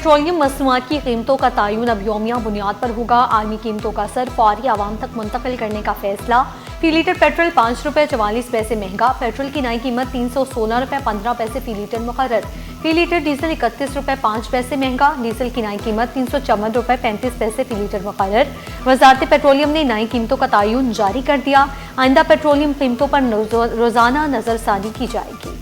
Petroleum मसनूआत की कीमतों का तयन अब यौमिया बुनियाद पर होगा। आलमी कीमतों का असर फौरी आवाम तक मुंतकिल करने का फैसला। फी लीटर पेट्रोल 5 रुपये 44 पैसे महंगा। पेट्रोल की नई कीमत 316 रुपये 15 पैसे फी लीटर मुकर्रर। फी लीटर डीजल 31 रुपये 5 पैसे महंगा। डीजल की नई कीमत 354 रुपये 35 पैसे फी लीटर मुकर्रर। वजारत पेट्रोलियम ने नई कीमतों का तयन जारी कर दिया। आइंदा पेट्रोलियम कीमतों पर रोजाना नजरसानी की जाएगी।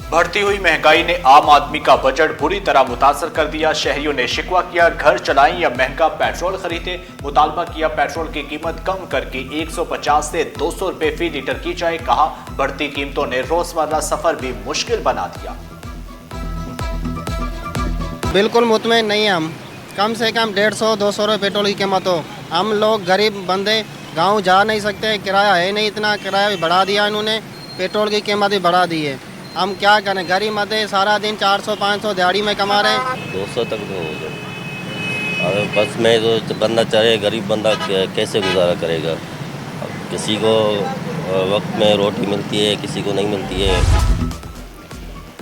बढ़ती हुई महंगाई ने आम आदमी का बजट बुरी तरह मुतासर कर दिया। शहरियों ने शिकवा किया, घर चलाएं या महंगा पेट्रोल खरीदे। मुतालबा किया पेट्रोल की कीमत कम करके 150 से 200 रुपए फी लीटर की जाए। कहा बढ़ती कीमतों ने रोजमर्रा सफर भी मुश्किल बना दिया। बिल्कुल मुतमईन नहीं है हम। कम से कम 150-200 रुपये पेट्रोल की कीमत हो। हम लोग गरीब बंदे गाँव जा नहीं सकते, किराया है नहीं, इतना किराया भी बढ़ा दिया इन्होंने, पेट्रोल की कीमत भी बढ़ा दी है। हम क्या करें, गरीब मध्य सारा दिन 400-500 दिहाड़ी में कमा रहे हैं। 200 तक तो हो जाए। अगर बस में तो बंदा चाहे, गरीब बंदा कैसे गुजारा करेगा। अब किसी को वक्त में रोटी मिलती है, किसी को नहीं मिलती है।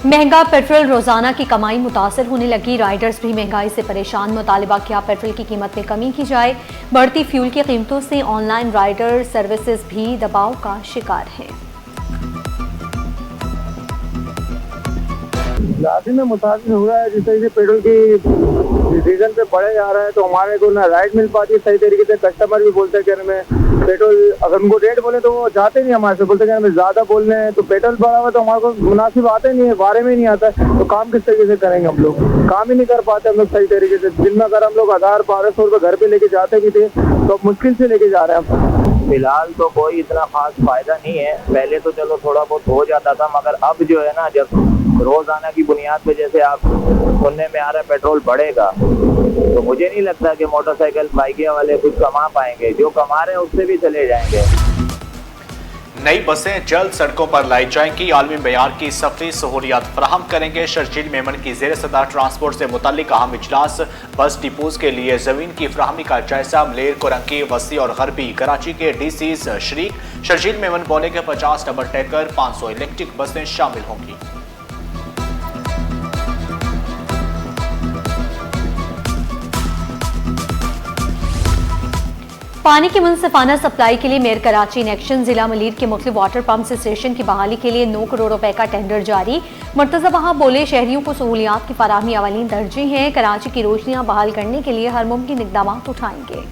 महंगा पेट्रोल रोजाना की कमाई मुतासर होने लगी। राइडर्स भी महंगाई से परेशान। मुतालिबा किया पेट्रोल की कीमत में कमी की जाए। बढ़ती फ्यूल की कीमतों से ऑनलाइन राइडर सर्विसेज भी दबाव का शिकार है। लाठी में मुतासिर हो रहा है। जिस तरीके से पेट्रोल की डीजल पे बढ़े जा रहा है तो हमारे को ना राइड मिल पाती है सही तरीके से। कस्टमर भी बोलते हैं कि हमें पेट्रोल, अगर उनको रेट बोले तो वो जाते नहीं हमारे से, बोलते हैं हमें ज़्यादा बोल रहे हैं। तो पेट्रोल बढ़ा हुआ तो हमारे को मुनासिब आते नहीं है, बारे में नहीं आता है। तो काम किस तरीके से करेंगे, हम लोग काम ही नहीं कर पाते हम लोग सही तरीके से। दिन में अगर हम लोग 1000-1200 रुपये घर पे लेके जाते भी थे तो मुश्किल से लेके जा रहे हैं हम। फिलहाल तो कोई इतना खास फायदा नहीं है। पहले तो चलो थोड़ा बहुत हो जाता था, मगर अब जो है ना, जब रोजाना की बुनियाद पे जैसे आप सुनने में आ रहा है पेट्रोल बढ़ेगा, तो मुझे नहीं लगता कि मोटरसाइकिल बाइकें वाले कुछ कमा पाएंगे। जो कमा रहे हैं उससे भी चले जाएंगे। नई बसें जल्द सड़कों पर लाई जाएंगी। आलमी मेयार की सफरी सहूलियात फराहम करेंगे। शर्जील मेमन की जेर सदारत ट्रांसपोर्ट से मुताल्लिक अहम इजलास। बस डिपोज के लिए जमीन की फराहमी का जायजा। मलेर, कोरंकी, वसी और गरबी कराची के डीसीज शरीक। शर्जील मेमन बोले के 50 डबल टैकर 500 इलेक्ट्रिक बसें शामिल होंगी। पानी की मुनसिफाना सप्लाई के लिए मेयर कराची इन एक्शन। जिला मलीर के मुख्तलिफ वाटर पंप स्टेशन की बहाली के लिए 9 करोड़ रुपए का टेंडर जारी। मुर्तज़ा वहाब बोले शहरियों को सहूलियात की फराहमी अवलीन तरजीह है। कराची की रोशनियां बहाल करने के लिए हर मुमकिन इक़दाम उठाएंगे।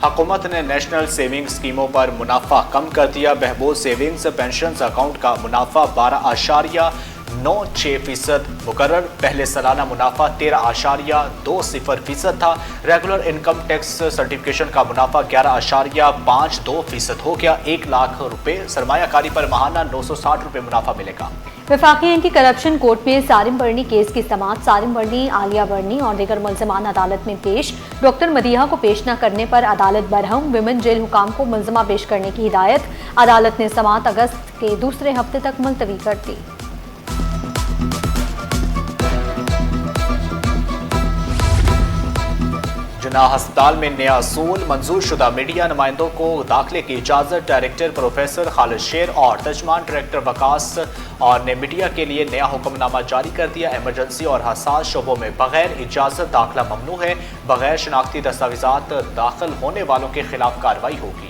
हुकूमत ने नेशनल सेविंग स्कीमों पर मुनाफा कम कर दिया। बहबूद सेविंग्स पेंशन अकाउंट का मुनाफा 12.96% मुकर्रर। पहले सालाना मुनाफा 13.20% था। रेगुलर इनकम टैक्स सर्टिफिकेशन का मुनाफा 11.52% हो गया। 1 लाख रुपए सरमायाकारी पर माहाना 960 रुपए मुनाफा मिलेगा। वफाकी एंटी करप्शन कोर्ट में सारिम बर्नी केस की समाअत। सारिम बर्नी, आलिया बर्नी और दीगर मुल्ज़िमान अदालत में पेश। डॉक्टर मदीहा को पेश न करने पर अदालत बरहम। विमेन जेल हुकाम को मुल्ज़िमा पेश करने की हिदायत। अदालत ने समाअत अगस्त के दूसरे हफ्ते तक मुलतवी कर दी। जनाह अस्पताल में नया असूल। मंजूर शुदा मीडिया नुमाइंदों को दाखिले की इजाज़त। डायरेक्टर प्रोफेसर खालिद शेर और तर्जमान डायरेक्टर वकास और ने मीडिया के लिए नया हुक्मनामा जारी कर दिया। इमरजेंसी और हसास शोबों में बगैर इजाज़त दाखिला ममनू है। बगैर शनाख्ती दस्तावेजात दाखिल होने वालों के खिलाफ कार्रवाई होगी।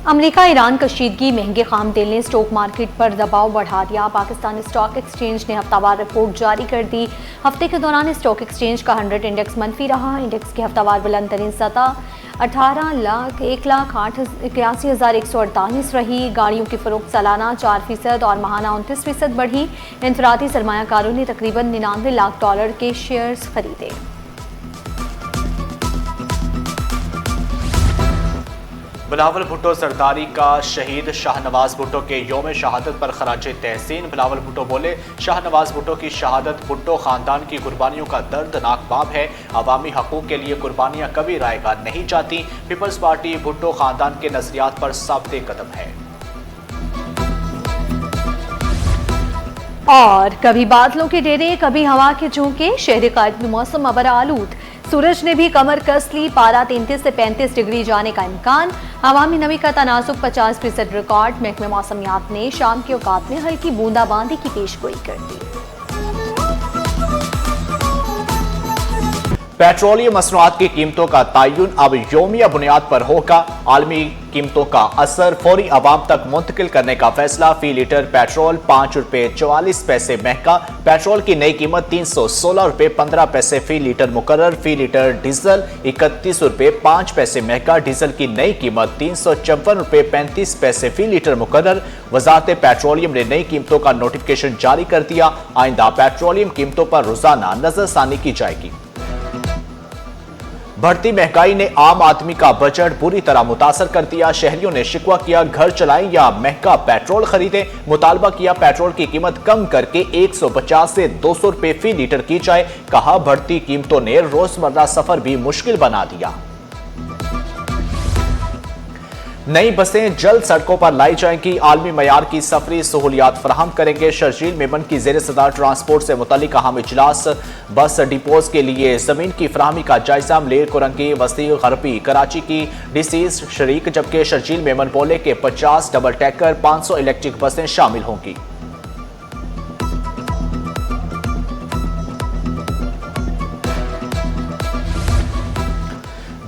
अमेरिका ईरान कशीदगी। महंगे खाम तेल ने स्टॉक मार्केट पर दबाव बढ़ा दिया। पाकिस्तान स्टॉक एक्सचेंज ने हफ्तावार रिपोर्ट जारी कर दी। हफ्ते के दौरान स्टॉक एक्सचेंज का 100 इंडेक्स मनफी रहा। इंडेक्स की हफ्तावार बुलंद तरीन सतह 18,81,148 रही। गाड़ियों की फरोख्त सालाना 4% और माहाना 29% बढ़ी। इनफरादी सरमायाकारों ने तकरीबन $99 लाख के शेयर्स खरीदे। बिलावल भुट्टो सरदारी का शहीद शाहनवाज भुट्टो के यौम शहादत पर खराज तहसीन। बिलावल भुट्टो बोले शाहनवाज भुट्टो की शहादत भुट्टो खानदान की कुर्बानियों का दर्दनाक बाब है। अवामी हकूक़ के लिए कुर्बानियाँ कभी रायगा नहीं जाती। पीपल्स पार्टी भुट्टो खानदान के नजरियात पर साबित कदम है। और कभी बादलों के डेरे, कभी हवा के झोंके, शहर का मौसम अबर आलूद। सूरज ने भी कमर कस ली, पारा 33 से 35 डिग्री जाने का इम्कान। हवा में नमी का तनासुब 50% रिकॉर्ड। महकमे मौसमियात ने शाम के औकात में हल्की बूंदाबांदी की पेशगोई कर दी। पेट्रोलियम मसनूआत की कीमतों का तयन अब यौमिया बुनियाद पर होगा। आलमी कीमतों का असर फौरी आवाम तक मुंतकिल करने का फैसला। फी लीटर पेट्रोल 5 रुपये 44 पैसे महंगा। पेट्रोल की नई कीमत 316 रुपये 15 पैसे फी लीटर मुकर्रर। फी लीटर डीजल 31 रुपये 5 पैसे महंगा। डीजल की नई कीमत 354 रुपये 35 पैसे फी लीटर मुकर्रर। वजारत पेट्रोलियम ने नई कीमतों का नोटिफिकेशन जारी कर दिया। आइंदा पेट्रोलियम कीमतों पर रोजाना नजरसानी की जाएगी। बढ़ती महंगाई ने आम आदमी का बजट बुरी तरह मुतासर कर दिया। शहरियों ने शिकवा किया, घर चलाएं या महंगा पेट्रोल खरीदें। मुतालबा किया पेट्रोल की कीमत कम करके 150 से 200 रुपए फी लीटर की जाए। कहा बढ़ती कीमतों ने रोजमर्रा सफर भी मुश्किल बना दिया। नई बसें जल्द सड़कों पर लाई जाएंगी। आलमी मयार की सफरी सहूलियात फराहम करेंगे। शर्जील मेमन की जेर सदार ट्रांसपोर्ट से मुतल्लिक अहम इजलास। बस डिपोज के लिए जमीन की फराहमी का जायजा। मलेर कुरंगी, वसी गरबी, कराची की डीसीज शरीक, जबकि शर्जील मेमन बोले के 50 डबल टैकर 500 इलेक्ट्रिक बसें शामिल होंगी।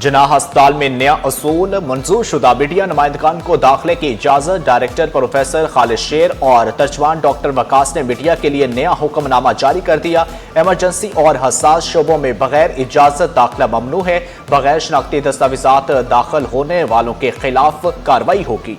जनाह अस्पताल में नया असूल। मंजूर शुदा मीडिया नुमाइंदगान को दाखिले की इजाजत। डायरेक्टर प्रोफेसर खालिद शेर और तर्जमान डॉक्टर वकास ने मीडिया के लिए नया हुक्मनामा जारी कर दिया। इमरजेंसी और हसास शोबों में बगैर इजाजत दाखिला ममनू है। बगैर शनाख्ती दस्तावेजात दाखिल होने वालों के खिलाफ कार्रवाई होगी।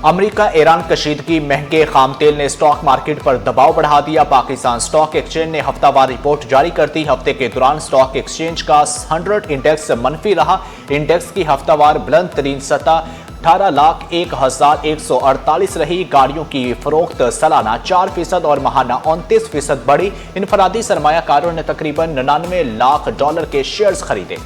अमेरिका ईरान कशीदगी, महंगे खाम तेल ने स्टॉक मार्केट पर दबाव बढ़ा दिया। पाकिस्तान स्टॉक एक्सचेंज ने हफ्तावार रिपोर्ट जारी कर दी। हफ्ते के दौरान स्टॉक एक्सचेंज का 100 इंडेक्स मनफी रहा। इंडेक्स की हफ्तावार बुलंद तरीन सतह 18,01,148 रही। गाड़ियों की फरोख्त सालाना 4% और माहाना 29% बढ़ी। इनफरादी सरमायाकारों ने तकरीबन $99 लाख के शेयर्स खरीदे।